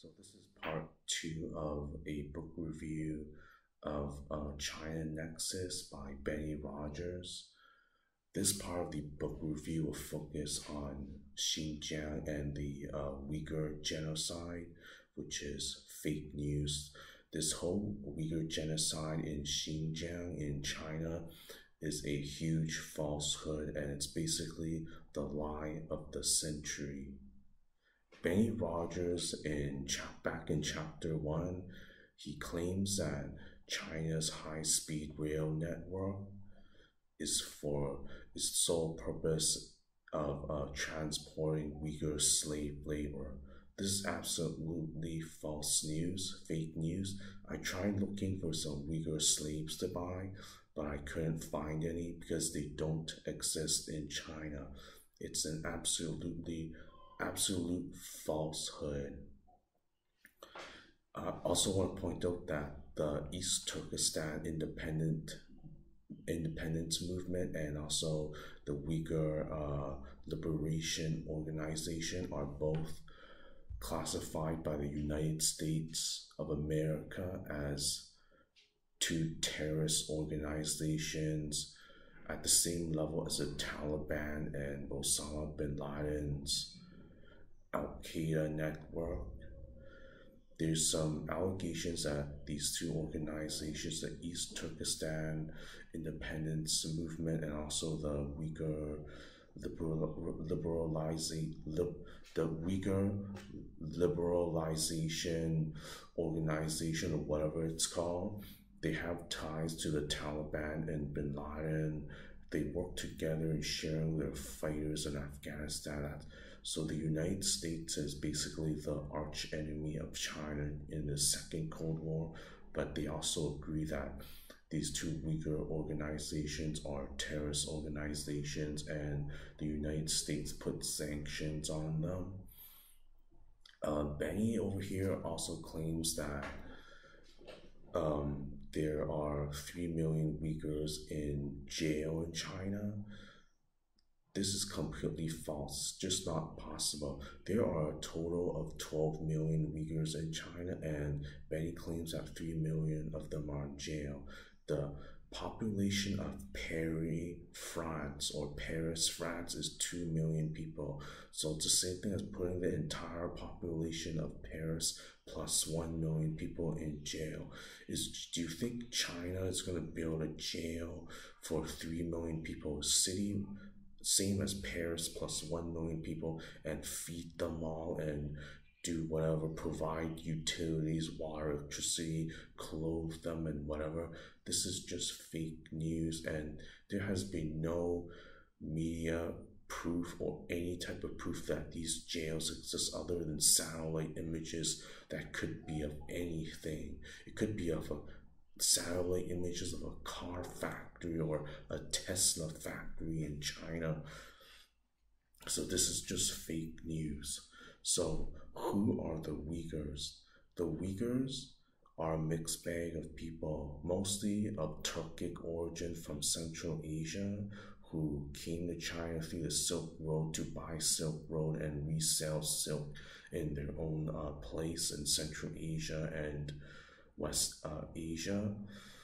So this is part two of a book review of China Nexus by Benny Rogers. This part of the book review will focus on Xinjiang and the Uyghur Genocide, which is fake news. This whole Uyghur Genocide in Xinjiang in China is a huge falsehood, and it's basically the lie of the century. Benny Rogers back in chapter 1, he claims that China's high-speed rail network is for its sole purpose of transporting Uyghur slave labor. This is absolutely false news, fake news. I tried looking for some Uyghur slaves to buy, but I couldn't find any because they don't exist in China. It's an absolute falsehood. I also want to point out that the East Turkestan independence movement and also the Uyghur Liberation Organization are both classified by the United States of America as two terrorist organizations at the same level as the Taliban and Osama bin Laden's Al-Qaeda network. There's some allegations that these two organizations, the East Turkestan Independence Movement and also the Uyghur Liberalization Organization, or whatever it's called, they have ties to the Taliban and bin Laden. They work together in sharing their fighters in Afghanistan. So the United States is basically the arch enemy of China in the Second Cold War, but they also agree that these two Uyghur organizations are terrorist organizations and the United States put sanctions on them. Benny over here also claims that there are 3 million Uyghurs in jail in China. This is completely false, just not possible. There are a total of 12 million Uyghurs in China, and Benny claims that 3 million of them are in jail. The population of Paris, France, is 2 million people. So it's the same thing as putting the entire population of Paris plus 1 million people in jail. Do you think China is going to build a jail for 3 million people, city same as Paris plus 1 million people, and feed them all and do whatever, provide utilities, water, electricity, clothe them and whatever? This is just fake news, and there has been no media proof or any type of proof that these jails exist other than satellite images that could be of anything. It could be of satellite images of a car factory or a Tesla factory in China. So this is just fake news. So who are the Uyghurs? The Uyghurs are a mixed bag of people, mostly of Turkic origin from Central Asia, who came to China through the Silk Road to buy Silk Road and resell silk in their own place in Central Asia and West Asia.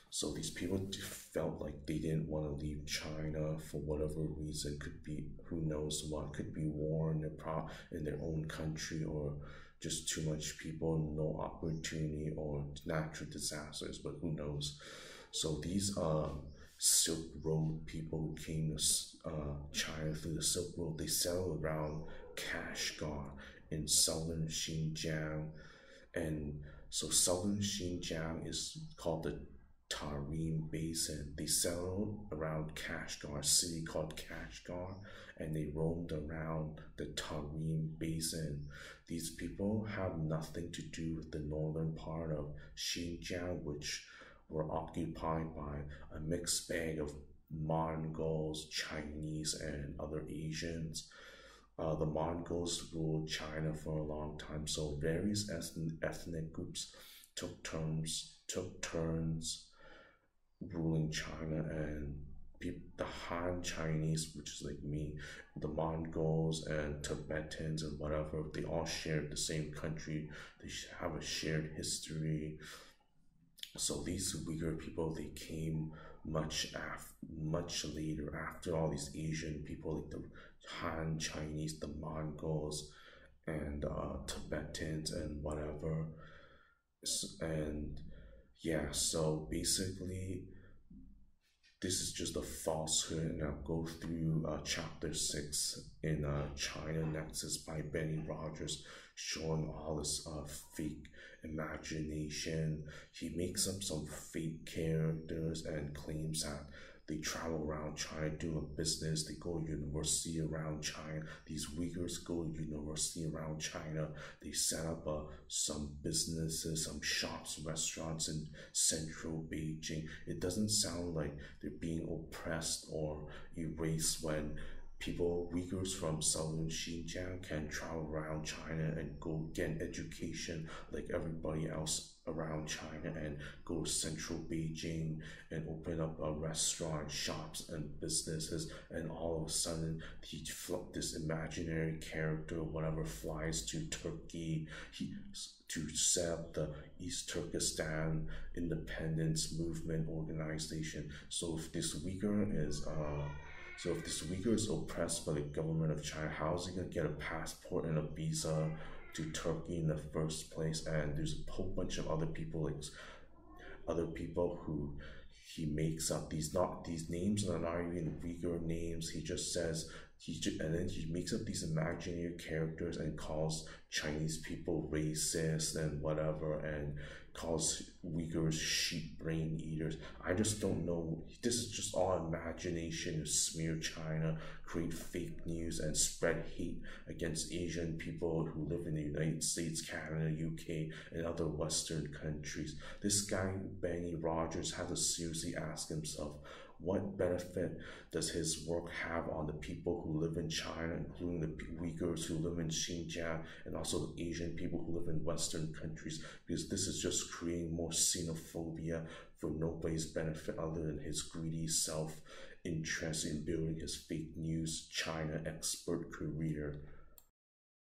So these people felt like they didn't want to leave China for whatever reason. Could be, who knows what, could be war in their own country, or just too much people, no opportunity, or natural disasters, but who knows. So these Silk Road people who came to China through the Silk Road, they settled around Kashgar in southern Xinjiang. And so southern Xinjiang is called the Tarim Basin. They settled around Kashgar, a city called Kashgar, and they roamed around the Tarim Basin. These people have nothing to do with the northern part of Xinjiang, which were occupied by a mixed bag of Mongols, Chinese, and other Asians. The Mongols ruled China for a long time, so various ethnic groups took turns ruling China, and the Han Chinese, which is like me, the Mongols and Tibetans and whatever, they all shared the same country. They have a shared history. So these Uyghur people, they came much later after all these Asian people like the Han Chinese, the Mongols, and Tibetans and whatever. And yeah, so basically this is just a falsehood, and I'll go through chapter 6 in China Nexus by Benny Rogers, showing all this fake imagination. He makes up some fake characters and claims that they travel around China doing business. They go to university around China. These Uyghurs go to university around China. They set up some businesses, some shops, restaurants in central Beijing. It doesn't sound like they're being oppressed or erased when Uyghurs from southern Xinjiang can travel around China and go get an education like everybody else around China and go to central Beijing and open up a restaurant, shops, and businesses. And all of a sudden, this imaginary character, whatever, flies to Turkey to set up the East Turkestan Independence Movement organization. So if this Uyghur is oppressed by the government of China, how is he going to get a passport and a visa to Turkey in the first place? And there's a whole bunch of other people, who he makes up. These names are not even Uyghur names. He just says and then he makes up these imaginary characters and calls Chinese people racist and whatever, and calls Uyghurs sheep brain eaters. I just don't know. This is just all imagination to smear China, create fake news, and spread hate against Asian people who live in the United States, Canada, UK, and other Western countries. This guy, Benny Rogers, has to seriously ask himself, what benefit does his work have on the people who live in China, including the Uyghurs who live in Xinjiang, and also the Asian people who live in Western countries? Because this is just creating more xenophobia for nobody's benefit other than his greedy self-interest in building his fake news China expert career.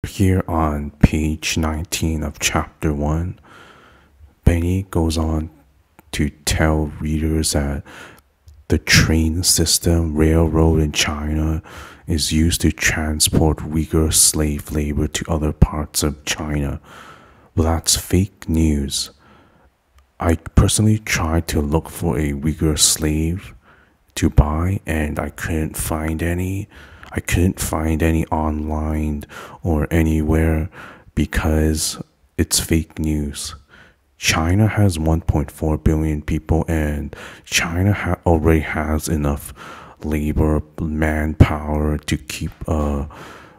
Here on page 19 of chapter 1, Benny goes on to tell readers that the train system, railroad in China, is used to transport Uyghur slave labor to other parts of China. Well, that's fake news. I personally tried to look for a Uyghur slave to buy, and I couldn't find any. I couldn't find any online or anywhere because it's fake news. China has 1.4 billion people, and China already has enough labor, manpower to keep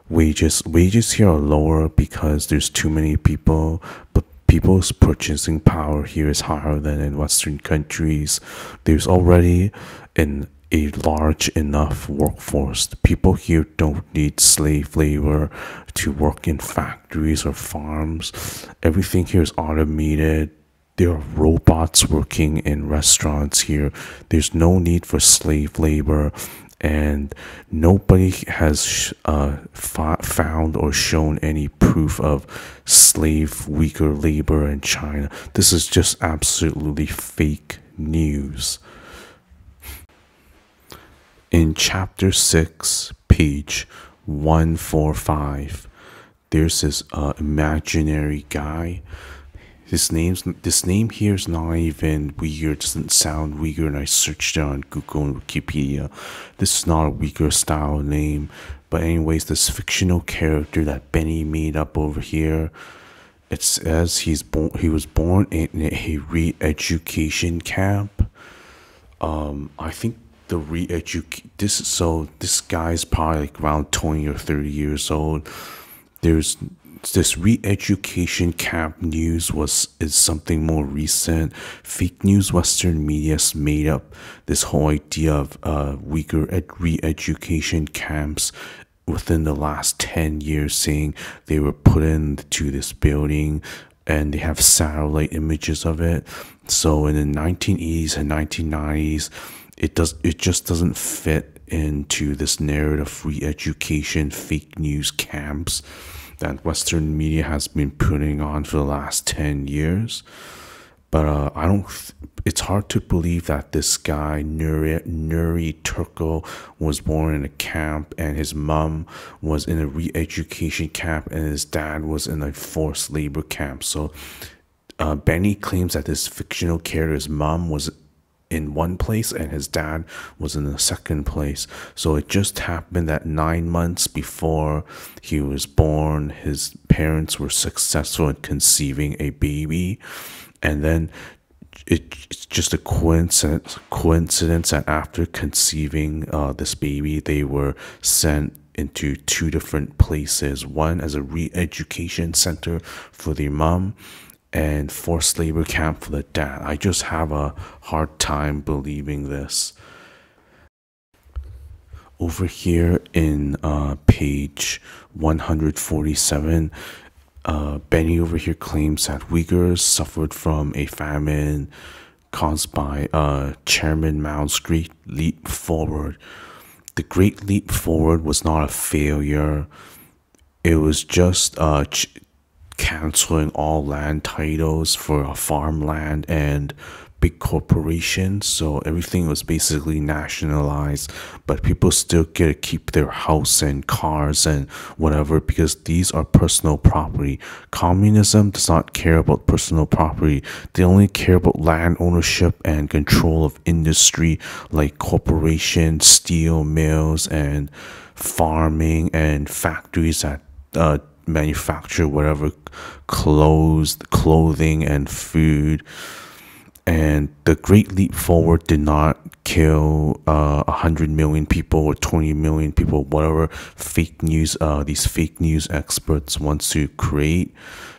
wages. Wages here are lower because there's too many people, but people's purchasing power here is higher than in Western countries. There's already a large enough workforce. People here don't need slave labor to work in factories or farms. Everything here is automated. There are robots working in restaurants here. There's no need for slave labor, and nobody has found or shown any proof of slave Uyghur labor in China. This is just absolutely fake news. In chapter 6, page 145, there's this imaginary guy. This name here is not even Uyghur. It doesn't sound Uyghur, and I searched it on Google and Wikipedia. This is not a Uyghur style name. But anyways, this fictional character that Benny made up over here, it says he was born in a re-education camp. I think this guy's probably like around 20 or 30 years old. There's this re-education camp news is something more recent. Fake news Western media's made up this whole idea of Uyghur re-education camps within the last 10 years, saying they were put into this building and they have satellite images of it. So in the 1980s and 1990s, it just doesn't fit into this narrative of re-education fake news camps that Western media has been putting on for the last 10 years. But I don't. It's hard to believe that this guy Nuri Turko was born in a camp, and his mom was in a re-education camp, and his dad was in a forced labor camp. So Benny claims that this fictional character's mom was in one place and his dad was in the second place. So it just happened that 9 months before he was born, his parents were successful in conceiving a baby, and then it's just a coincidence that after conceiving this baby, they were sent into two different places, one as a re-education center for the mom and forced labor camp for the dad. I just have a hard time believing this. Over here in page 147, Benny over here claims that Uyghurs suffered from a famine caused by Chairman Mao's Great Leap Forward. The Great Leap Forward was not a failure. It was just canceling all land titles for farmland and big corporations. So everything was basically nationalized, but people still get to keep their house and cars and whatever because these are personal property. Communism does not care about personal property. They only care about land ownership and control of industry like corporations, steel mills, and farming and factories that manufacture whatever clothing and food. And the Great Leap Forward did not kill 100 million people or 20 million people, whatever fake news these fake news experts want to create.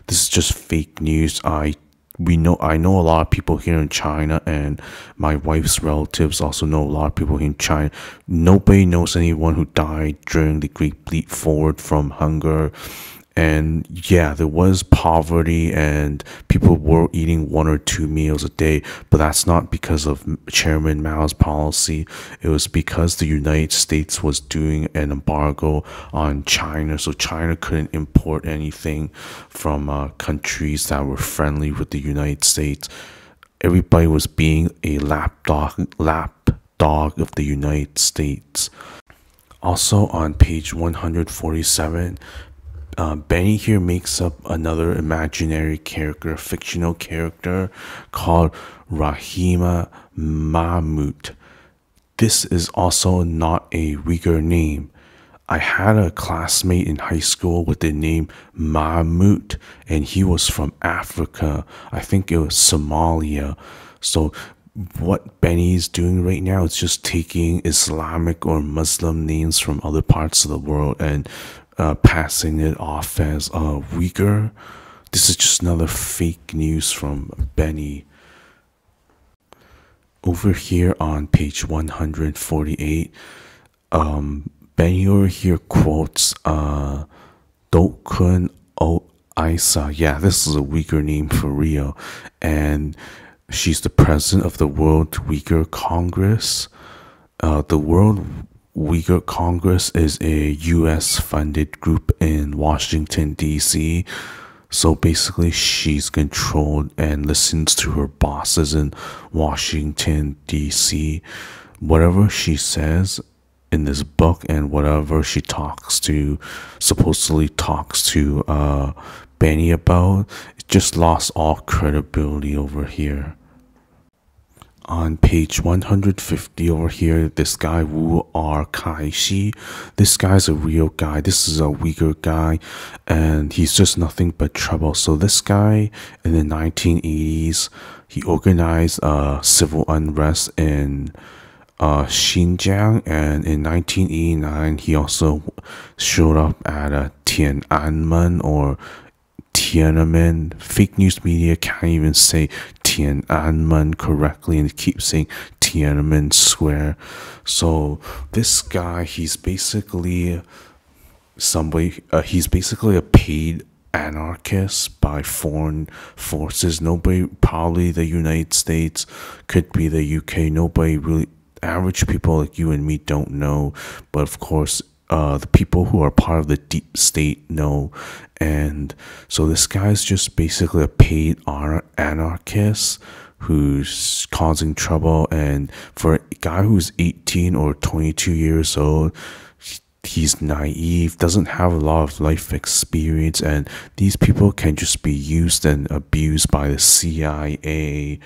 This is just fake news. I know a lot of people here in China, and my wife's relatives also know a lot of people here in China. Nobody knows anyone who died during the Great Leap Forward from hunger. And yeah, there was poverty and people were eating 1 or 2 meals a day, but that's not because of Chairman Mao's policy. It was because the United States was doing an embargo on China, so China couldn't import anything from countries that were friendly with the United States. Everybody was being a lapdog of the United States. Also on page 147, Benny here makes up another imaginary character, a fictional character called Rahima Mahmut. This is also not a Uyghur name. I had a classmate in high school with the name Mahmut, and he was from Africa. I think it was Somalia. So what Benny's doing right now is just taking Islamic or Muslim names from other parts of the world and passing it off as Uyghur. This is just another fake news from Benny. Over here on page 148, Benny over here quotes Dokun O Isa. Yeah, this is a Uyghur name for real. And she's the president of the World Uyghur Congress. The World Uyghur Congress is a US funded group in Washington, D.C. So basically, she's controlled and listens to her bosses in Washington, D.C. Whatever she says in this book and whatever she supposedly talks to Benny about, it just lost all credibility over here. On page 150 over here, this guy Wu R Kai Shi, this guy's a real guy. This is a Uyghur guy, and he's just nothing but trouble. So this guy in the 1980s, he organized civil unrest in Xinjiang, and in 1989 he also showed up at Tiananmen or Tiananmen. Fake news media can't even say Tiananmen correctly and keep saying Tiananmen Square. So this guy, he's basically he's basically a paid anarchist by foreign forces. Nobody, probably the United States, could be the UK, nobody really average people like you and me don't know, but of course, the people who are part of the deep state know. And so this guy's just basically a paid anarchist who's causing trouble. And for a guy who's 18 or 22 years old, he's naive, doesn't have a lot of life experience, and these people can just be used and abused by the CIA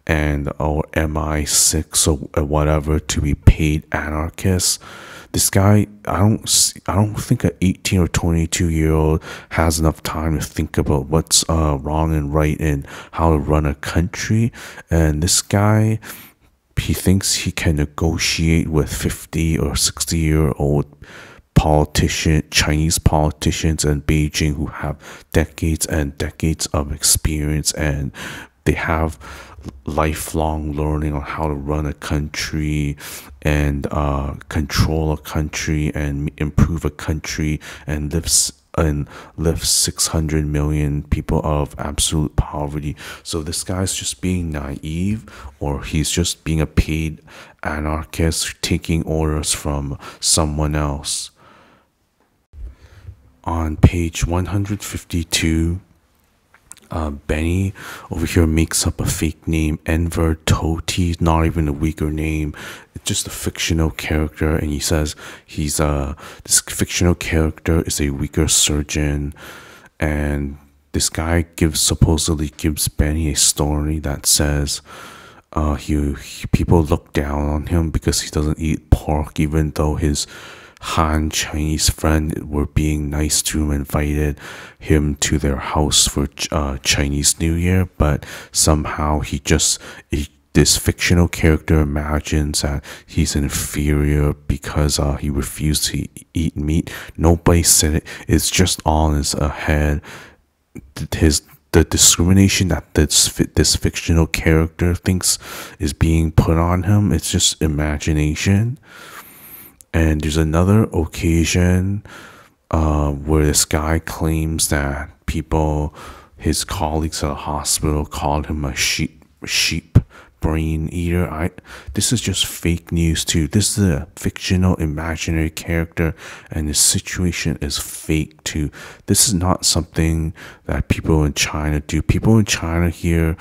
and or MI6 or whatever to be paid anarchists. This guy, I don't think an 18 or 22-year-old has enough time to think about what's wrong and right and how to run a country. And this guy, he thinks he can negotiate with 50 or 60-year-old Chinese politicians in Beijing who have decades and decades of experience, and they have lifelong learning on how to run a country and control a country and improve a country and lift 600 million people out of absolute poverty. So this guy's just being naive, or he's just being a paid anarchist taking orders from someone else. On page 152, Benny over here makes up a fake name, Enver Toti, not even a Uyghur name. It's just a fictional character, and he says this fictional character is a Uyghur surgeon, and this guy supposedly gives Benny a story that says people look down on him because he doesn't eat pork, even though his Han Chinese friend were being nice to him, invited him to their house for Chinese New Year, but somehow this fictional character imagines that he's inferior because he refused to eat meat. Nobody said it. It's just all in his head. The discrimination that this fictional character thinks is being put on him, it's just imagination. And there's another occasion where this guy claims that his colleagues at the hospital called him a sheep brain eater. This is just fake news too. This is a fictional imaginary character, and the situation is fake too. This is not something that people in China do. People in China here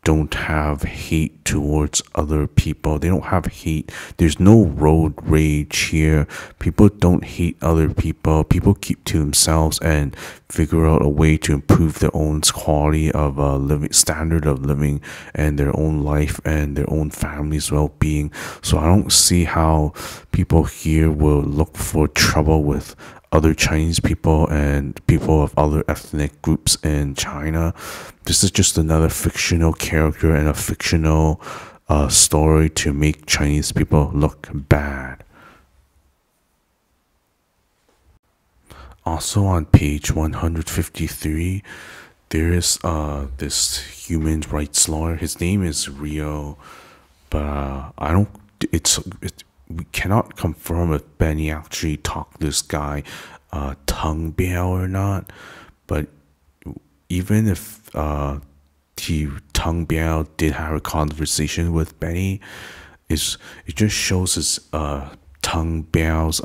don't have hate towards other people. They don't have hate. There's no road rage here. People don't hate other people. People keep to themselves and figure out a way to improve their own quality of standard of living, and their own life and their own family's well-being. So I don't see how people here will look for trouble with other Chinese people and people of other ethnic groups in China. This is just another fictional character and a fictional story to make Chinese people look bad. Also on page 153, there is this human rights lawyer. His name is Rio, but we cannot confirm if Benny actually talked this guy Tung Biao or not. But even if Tung Biao did have a conversation with Benny, it just shows his Tung Biao's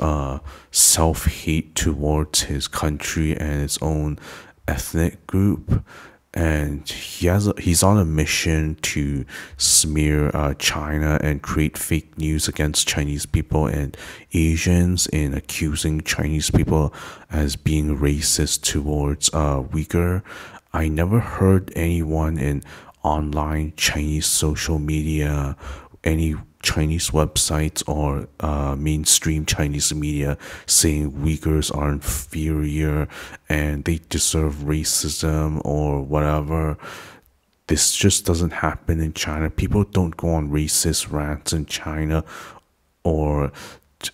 self-hate towards his country and his own ethnic group. And he's on a mission to smear China and create fake news against Chinese people and Asians, in accusing Chinese people as being racist towards Uyghur. I never heard anyone in online Chinese social media, any Chinese websites or mainstream Chinese media saying Uyghurs are inferior and they deserve racism or whatever. This just doesn't happen in China. People don't go on racist rants in China or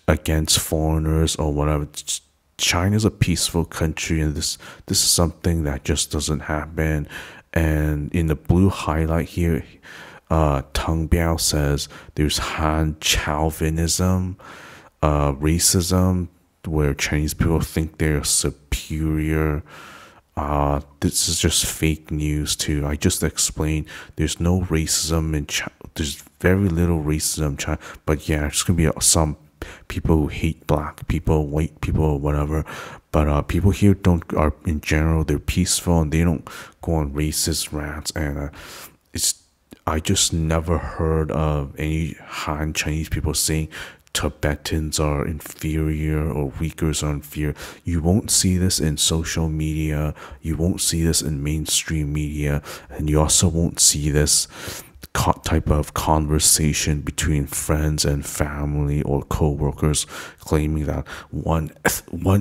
against foreigners or whatever. China's a peaceful country, and this is something that just doesn't happen. And in the blue highlight here, Tung Biao says there's Han chauvinism, racism, where Chinese people think they're superior This is just fake news too. I just explained there's no racism in China. There's very little racism in China, but yeah, there's gonna be some people who hate black people, white people, or whatever. But people here are in general, they're peaceful and they don't go on racist rants. And it's I just never heard of any Han Chinese people saying Tibetans are inferior or Uyghurs are inferior. You won't see this in social media. You won't see this in mainstream media, and you also won't see this type of conversation between friends and family or co-workers claiming that one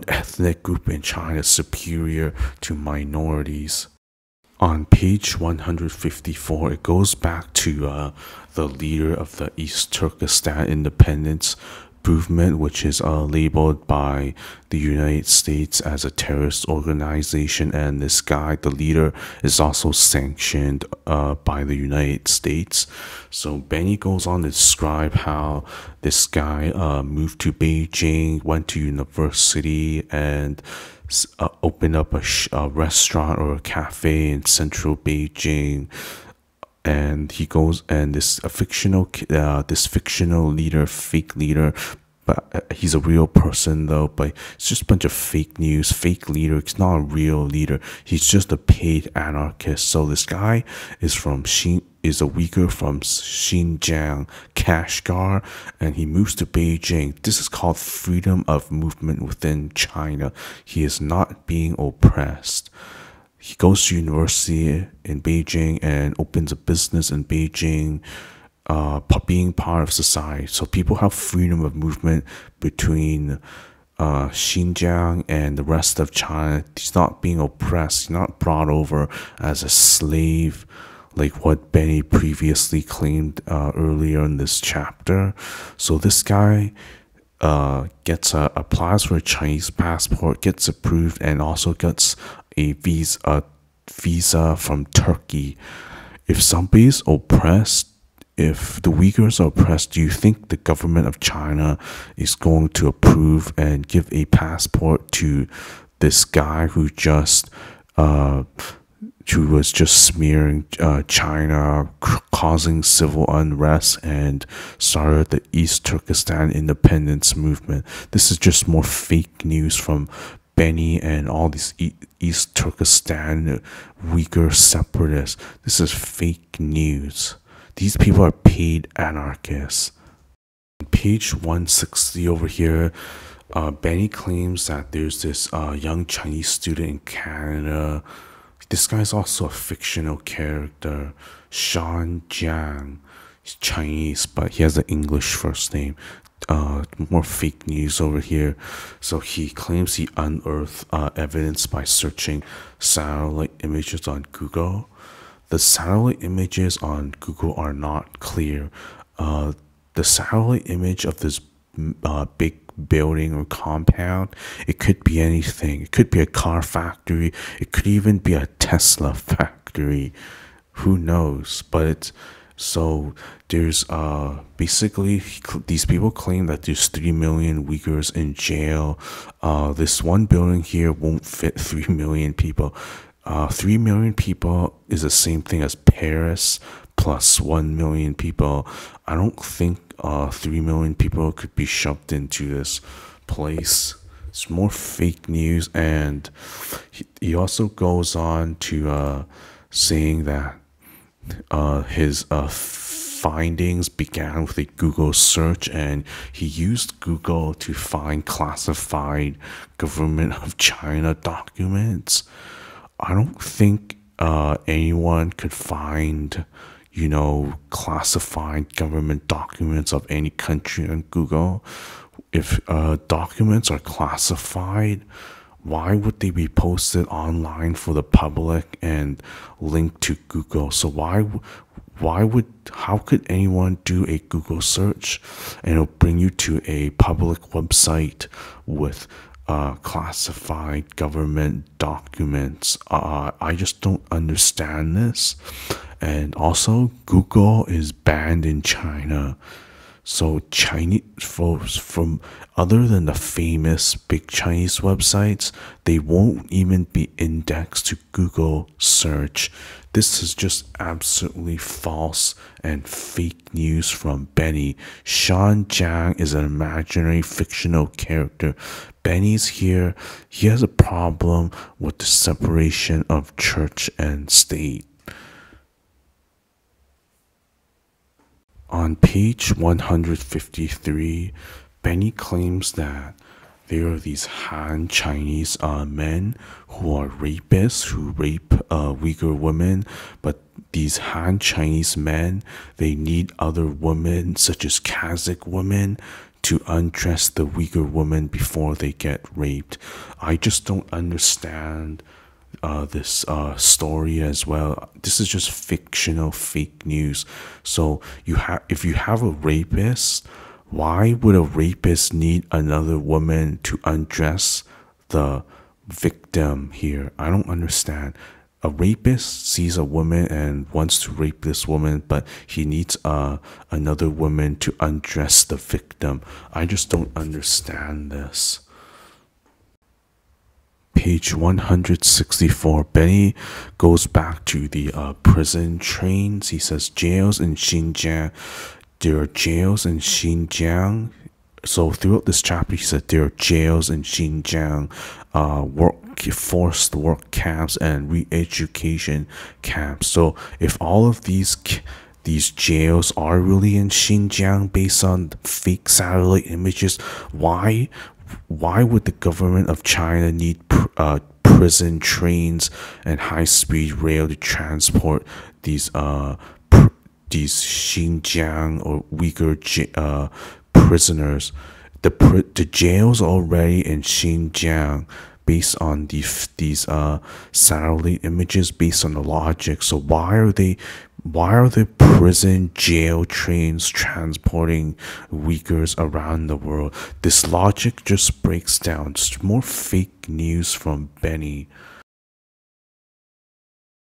ethnic group in China is superior to minorities. On page 154, it goes back to the leader of the East Turkestan independence movement, which is labeled by the United States as a terrorist organization. And this guy, the leader, is also sanctioned by the United States. So Benny goes on to describe how this guy moved to Beijing, went to university, and opened up a restaurant or a cafe in central Beijing. And he goes, and this fictional leader, fake leader, but he's a real person though, but it's just a bunch of fake news, fake leader. He's not a real leader. He's just a paid anarchist. So this guy is a Uyghur from Xinjiang, Kashgar, and he moves to Beijing. This is called freedom of movement within China. He is not being oppressed. He goes to university in Beijing and opens a business in Beijing, being part of society. So people have freedom of movement between Xinjiang and the rest of China. He's not being oppressed. He's not brought over as a slave like what Benny previously claimed earlier in this chapter. So this guy applies for a Chinese passport, gets approved, and also gets a visa from Turkey. If somebody's oppressed, if the Uyghurs are oppressed, do you think the government of China is going to approve and give a passport to this guy who was just smearing China, causing civil unrest, and started the East Turkestan independence movement? This is just more fake news from Benny and all these East Turkestan Uyghur separatists. This is fake news. These people are paid anarchists. On page 160 over here, Benny claims that there's this young Chinese student in Canada. This guy's also a fictional character, Xinjiang. He's Chinese, but he has an English first name. More fake news over here. So he claims he unearthed evidence by searching satellite images on Google. The satellite images on Google are not clear. The satellite image of this big building or compound, it could be anything. It could be a car factory. It could even be a Tesla factory. Who knows? But there's basically these people claim that there's 3 million Uyghurs in jail. This one building here won't fit 3 million people. 3 million people is the same thing as Paris plus 1 million people. I don't think 3 million people could be shoved into this place. It's more fake news. And he also goes on to saying that his findings began with a Google search, and he used Google to find classified government of China documents. I don't think anyone could find, classified government documents of any country on Google. If documents are classified, why would they be posted online for the public and linked to Google? So how could anyone do a Google search and it'll bring you to a public website with classified government documents? I just don't understand this. And also, Google is banned in China. So Chinese from other than the famous big Chinese websites, they won't even be indexed to Google search. This is just absolutely false and fake news from Benny. Xinjiang is an imaginary fictional character. Benny's here. He has a problem with the separation of church and state. On page 153, Benny claims that there are these Han Chinese men who are rapists who rape Uyghur women, but these Han Chinese men, they need other women, such as Kazakh women, to undress the Uyghur woman before they get raped. I just don't understand this story as well. This is just fictional fake news. So if you have a rapist, why would a rapist need another woman to undress the victim here? I don't understand. A rapist sees a woman and wants to rape this woman, but he needs another woman to undress the victim. I just don't understand this. Page 164, Benny goes back to the prison trains. He says jails in Xinjiang. There are jails in Xinjiang. So throughout this chapter, he said there are jails in Xinjiang, forced work camps and re-education camps. So if all of these jails are really in Xinjiang based on fake satellite images, why would the government of China need prison trains and high-speed rail to transport these Xinjiang or Uyghur prisoners? The jails already in Xinjiang based on these satellite images, based on the logic. So why are the prison jail trains transporting Uyghurs around the world? This logic just breaks down. It's more fake news from Benny.